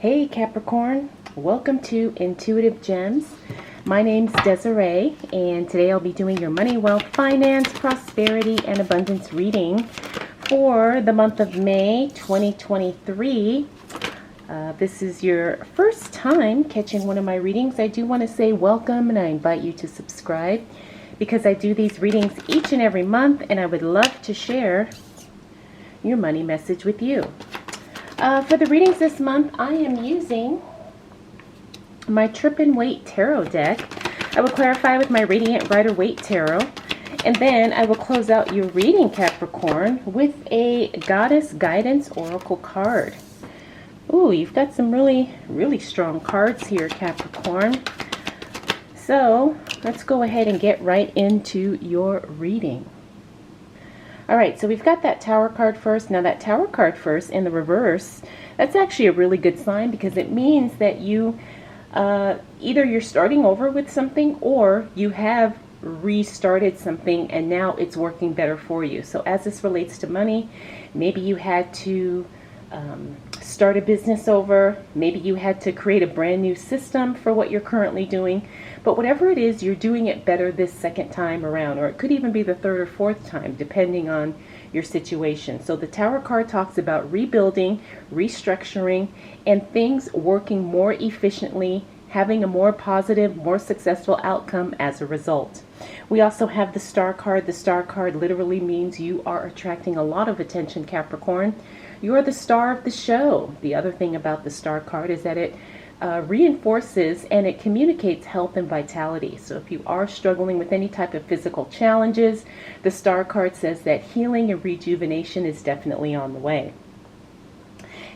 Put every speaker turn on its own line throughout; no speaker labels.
Hey Capricorn, welcome to Intuitive Gems. My name's Desiree, and today I'll be doing your money, wealth, finance, prosperity, and abundance reading for the month of May 2023. This is your first time catching one of my readings. I do want to say welcome, and I invite you to subscribe because I do these readings each and every month, and I would love to share your money message with you. For the readings this month, I am using my Trip and Wait Tarot deck. I will clarify with my Radiant Rider-Waite Tarot. And then I will close out your reading, Capricorn, with a Goddess Guidance Oracle card. Ooh, you've got some really, really strong cards here, Capricorn. So let's go ahead and get right into your reading. Alright, so we've got that Tower card first. Now that Tower card first in the reverse, that's actually a really good sign because it means that you, either you're starting over with something or you have restarted something and now it's working better for you. So as this relates to money, maybe you had to start a business over, maybe you had to create a brand new system for what you're currently doing, but whatever it is, you're doing it better this second time around, or it could even be the third or fourth time depending on your situation. So the Tower card talks about rebuilding, restructuring, and things working more efficiently, having a more positive, more successful outcome as a result. We also have the Star card. The Star card literally means you are attracting a lot of attention, Capricorn. You are the star of the show. The other thing about the Star card is that it reinforces and it communicates health and vitality. So if you are struggling with any type of physical challenges, the Star card says that healing and rejuvenation is definitely on the way.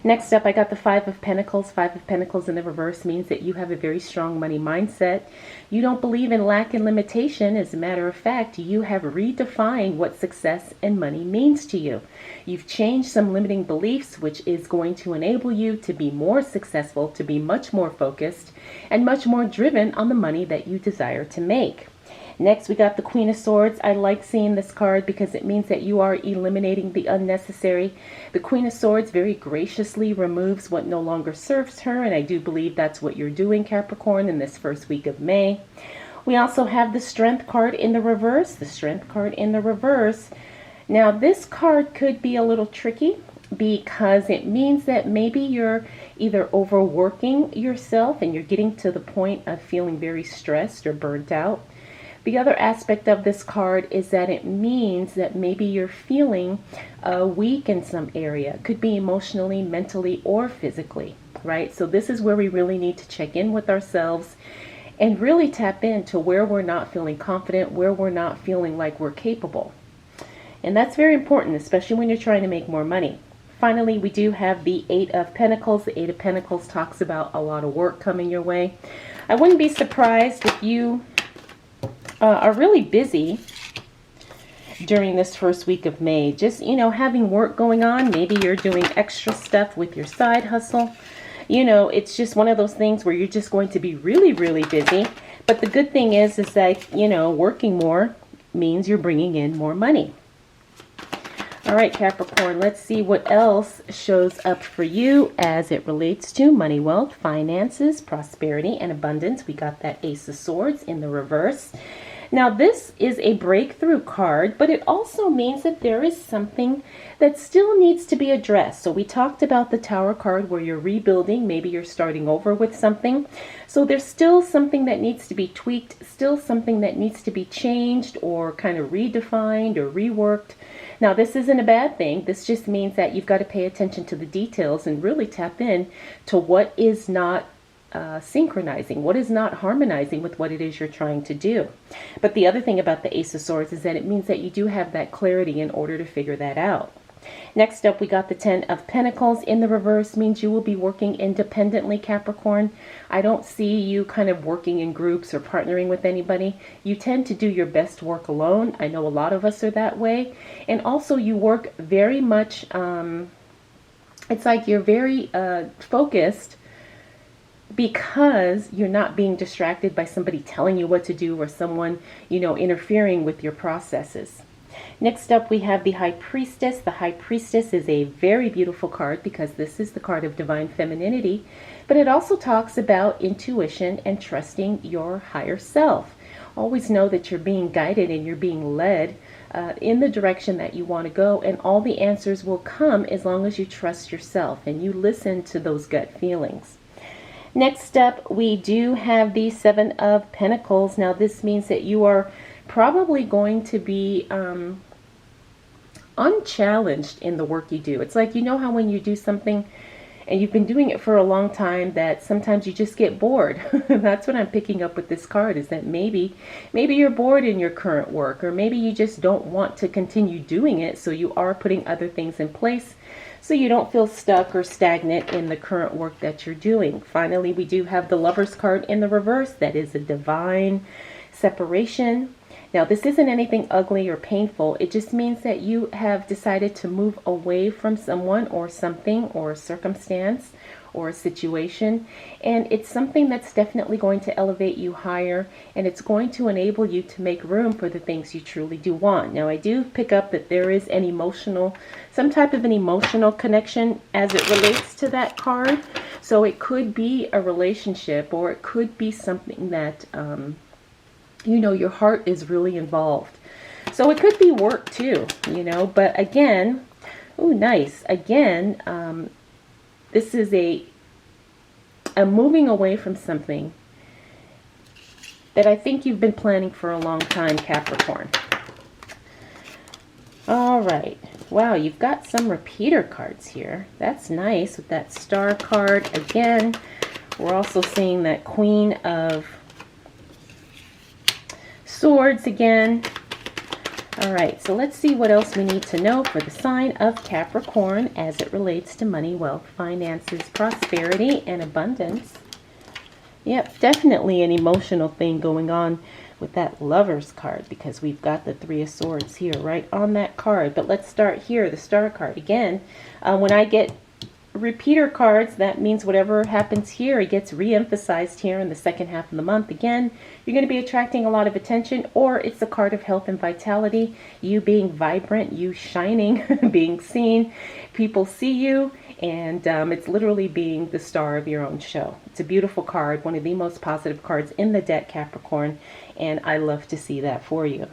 Next up, I got the Five of Pentacles. Five of Pentacles in the reverse means that you have a very strong money mindset. You don't believe in lack and limitation. As a matter of fact, you have redefined what success and money means to you. You've changed some limiting beliefs, which is going to enable you to be more successful, to be much more focused, and much more driven on the money that you desire to make. Next, we got the Queen of Swords. I like seeing this card because it means that you are eliminating the unnecessary. The Queen of Swords very graciously removes what no longer serves her, and I do believe that's what you're doing, Capricorn, in this first week of May. We also have the Strength card in the reverse. The Strength card in the reverse. Now, this card could be a little tricky because it means that maybe you're either overworking yourself and you're getting to the point of feeling very stressed or burnt out. The other aspect of this card is that it means that maybe you're feeling weak in some area. It could be emotionally, mentally, or physically, right? So this is where we really need to check in with ourselves and really tap into where we're not feeling confident, where we're not feeling like we're capable. And that's very important, especially when you're trying to make more money. Finally, we do have the Eight of Pentacles. The Eight of Pentacles talks about a lot of work coming your way. I wouldn't be surprised if you are really busy during this first week of May. Just, having work going on. Maybe you're doing extra stuff with your side hustle. It's just one of those things where you're just going to be really, really busy. But the good thing is that, working more means you're bringing in more money. All right, Capricorn, let's see what else shows up for you as it relates to money, wealth, finances, prosperity, and abundance. We got that Ace of Swords in the reverse. Now, this is a breakthrough card, but it also means that there is something that still needs to be addressed. So we talked about the Tower card where you're rebuilding. Maybe you're starting over with something. So there's still something that needs to be tweaked, still something that needs to be changed or kind of redefined or reworked. Now, this isn't a bad thing. This just means that you've got to pay attention to the details and really tap in to what is not synchronizing, what is not harmonizing with what it is you're trying to do. But the other thing about the Ace of Swords is that it means that you do have that clarity in order to figure that out. Next up, we got the Ten of Pentacles in the reverse. Means you will be working independently, Capricorn. I don't see you kind of working in groups or partnering with anybody. You tend to do your best work alone. I know a lot of us are that way. And also you work very much, it's like you're very focused because you're not being distracted by somebody telling you what to do or someone, interfering with your processes. Next up, we have the High Priestess. The High Priestess is a very beautiful card because this is the card of divine femininity, but it also talks about intuition and trusting your higher self. Always know that you're being guided and you're being led in the direction that you want to go, and all the answers will come as long as you trust yourself and you listen to those gut feelings. Next up, we do have the Seven of Pentacles. Now, this means that you are probably going to be unchallenged in the work you do. It's like, you know how when you do something and you've been doing it for a long time that sometimes you just get bored. That's what I'm picking up with this card, is that maybe you're bored in your current work, or maybe you just don't want to continue doing it, so you are putting other things in place so you don't feel stuck or stagnant in the current work that you're doing. Finally, we do have the Lovers card in the reverse. That is a divine separation. Now, this isn't anything ugly or painful. It just means that you have decided to move away from someone or something or a circumstance or a situation. And it's something that's definitely going to elevate you higher, and it's going to enable you to make room for the things you truly do want. Now, I do pick up that there is some type of an emotional connection as it relates to that card. So it could be a relationship, or it could be something that, your heart is really involved. So it could be work too, but again, nice. Again, this is a moving away from something that I think you've been planning for a long time, Capricorn. All right. Wow, you've got some repeater cards here. That's nice with that Star card. Again, we're also seeing that Queen of Swords again. All right, so let's see what else we need to know for the sign of Capricorn as it relates to money, wealth, finances, prosperity, and abundance. Yep, definitely an emotional thing going on with that Lovers card, because we've got the Three of Swords here right on that card. But let's start here, the Star card. Again, when I get repeater cards, that means whatever happens here, it gets re-emphasized here in the second half of the month. Again, you're going to be attracting a lot of attention, or it's a card of health and vitality, you being vibrant, you shining, being seen. People see you, and it's literally being the star of your own show. It's a beautiful card, one of the most positive cards in the deck, Capricorn, and I love to see that for you.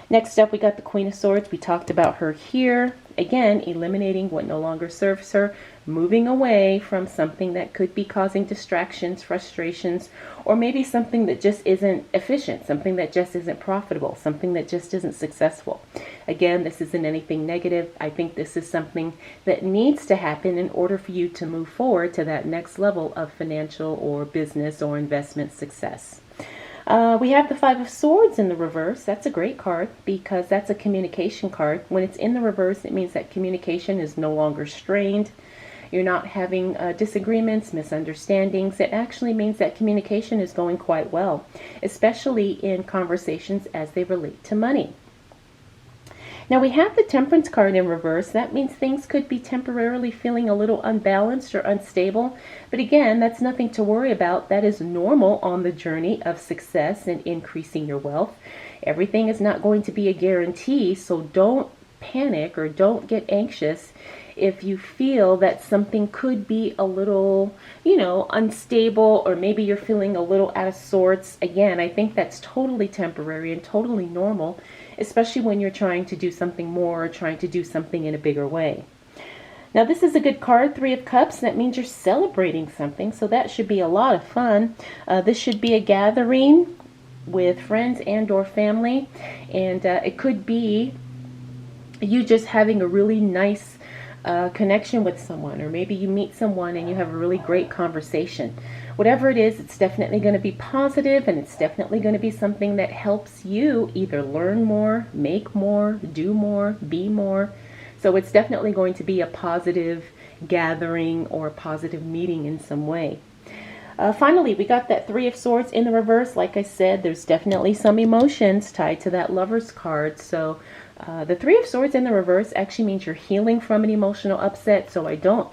Next up, we got the Queen of Swords. We talked about her here. Again, eliminating what no longer serves her, moving away from something that could be causing distractions, frustrations, or maybe something that just isn't efficient, something that just isn't profitable, something that just isn't successful. Again, this isn't anything negative. I think this is something that needs to happen in order for you to move forward to that next level of financial or business or investment success. We have the Five of Swords in the reverse. That's a great card because that's a communication card. When it's in the reverse, it means that communication is no longer strained. You're not having disagreements, misunderstandings. It actually means that communication is going quite well, especially in conversations as they relate to money. Now we have the Temperance card in reverse. That means things could be temporarily feeling a little unbalanced or unstable. But again, that's nothing to worry about. That is normal on the journey of success and increasing your wealth. Everything is not going to be a guarantee, so don't panic or don't get anxious if you feel that something could be a little, unstable, or maybe you're feeling a little out of sorts. Again, I think that's totally temporary and totally normal, especially when you're trying to do something more or trying to do something in a bigger way. Now, this is a good card, Three of Cups. That means you're celebrating something, so that should be a lot of fun. This should be a gathering with friends and or family, and it could be you just having a really nice connection with someone, or maybe you meet someone and you have a really great conversation. Whatever it is, it's definitely going to be positive, and it's definitely going to be something that helps you either learn more, make more, do more, be more. So it's definitely going to be a positive gathering or a positive meeting in some way. Finally, we got that Three of Swords in the reverse. Like I said, there's definitely some emotions tied to that Lovers card. So the Three of Swords in the reverse actually means you're healing from an emotional upset. So I don't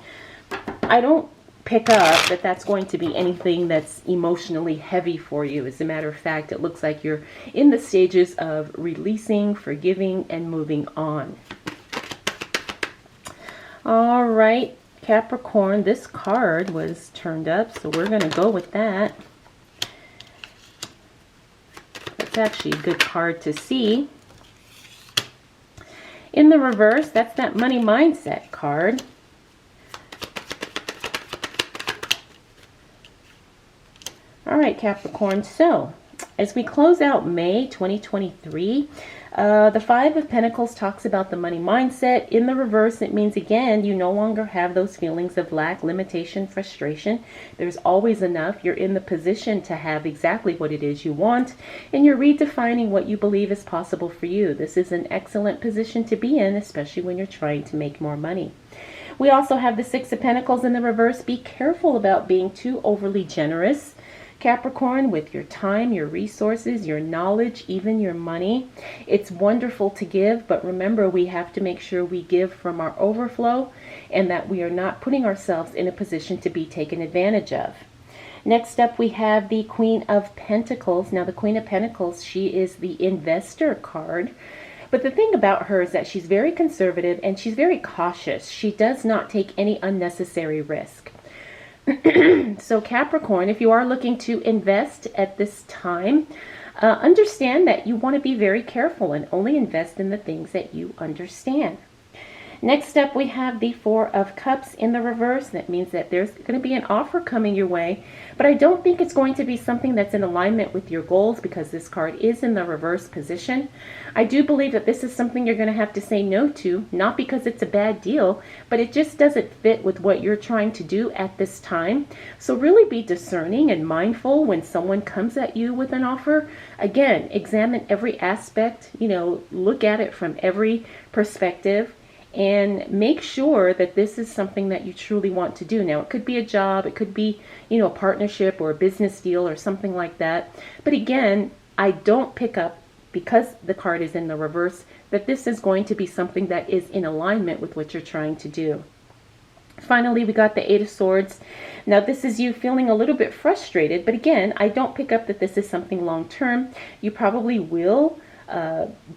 pick up that that's going to be anything that's emotionally heavy for you. As a matter of fact, it looks like you're in the stages of releasing, forgiving, and moving on. All right, Capricorn, this card was turned up, so we're going to go with that. That's actually a good card to see. In the reverse, that's that money mindset card. All right, Capricorn, so as we close out May 2023, the Five of Pentacles talks about the money mindset. In the reverse, it means, again, you no longer have those feelings of lack, limitation, frustration. There's always enough. You're in the position to have exactly what it is you want, and you're redefining what you believe is possible for you. This is an excellent position to be in, especially when you're trying to make more money. We also have the Six of Pentacles in the reverse. Be careful about being too overly generous, Capricorn, with your time, your resources, your knowledge, even your money. It's wonderful to give, but remember, we have to make sure we give from our overflow and that we are not putting ourselves in a position to be taken advantage of. Next up, we have the Queen of Pentacles. Now, the Queen of Pentacles, she is the investor card. But the thing about her is that she's very conservative and she's very cautious. She does not take any unnecessary risk. So Capricorn, if you are looking to invest at this time, understand that you want to be very careful and only invest in the things that you understand. Next up, we have the Four of Cups in the reverse. That means that there's going to be an offer coming your way, but I don't think it's going to be something that's in alignment with your goals because this card is in the reverse position. I do believe that this is something you're going to have to say no to, not because it's a bad deal, but it just doesn't fit with what you're trying to do at this time. So really be discerning and mindful when someone comes at you with an offer. Again, examine every aspect, look at it from every perspective, and make sure that this is something that you truly want to do. Now, it could be a job, it could be, a partnership or a business deal or something like that. But again, I don't pick up, because the card is in the reverse, that this is going to be something that is in alignment with what you're trying to do. Finally, we got the Eight of Swords. Now, this is you feeling a little bit frustrated, but again, I don't pick up that this is something long-term. You probably will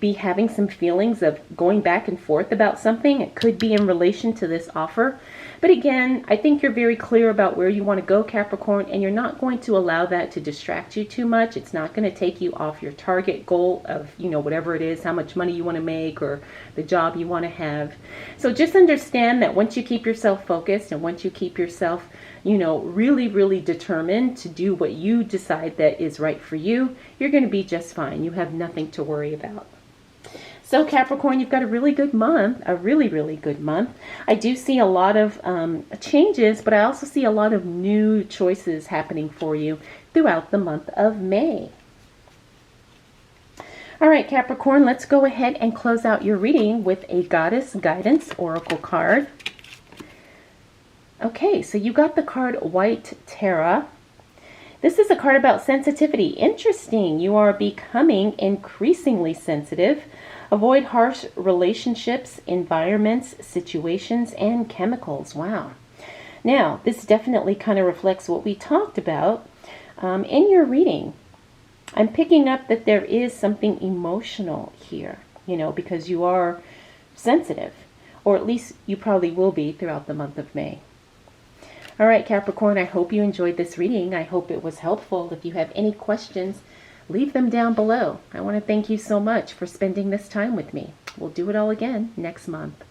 be having some feelings of going back and forth about something. It could be in relation to this offer. But again, I think you're very clear about where you want to go, Capricorn, and you're not going to allow that to distract you too much. It's not going to take you off your target goal of, whatever it is, how much money you want to make or the job you want to have. So just understand that once you keep yourself focused and once you keep yourself, really, really determined to do what you decide that is right for you, you're going to be just fine. You have nothing to worry about. So Capricorn, you've got a really good month, a really, really good month. I do see a lot of changes, but I also see a lot of new choices happening for you throughout the month of May. All right, Capricorn, let's go ahead and close out your reading with a Goddess Guidance Oracle card. Okay, so you got the card White Terra. This is a card about sensitivity. Interesting. You are becoming increasingly sensitive. Avoid harsh relationships, environments, situations, and chemicals. Wow. Now, this definitely kind of reflects what we talked about in your reading. I'm picking up that there is something emotional here, because you are sensitive, or at least you probably will be throughout the month of May. All right, Capricorn, I hope you enjoyed this reading. I hope it was helpful. If you have any questions, leave them down below. I want to thank you so much for spending this time with me. We'll do it all again next month.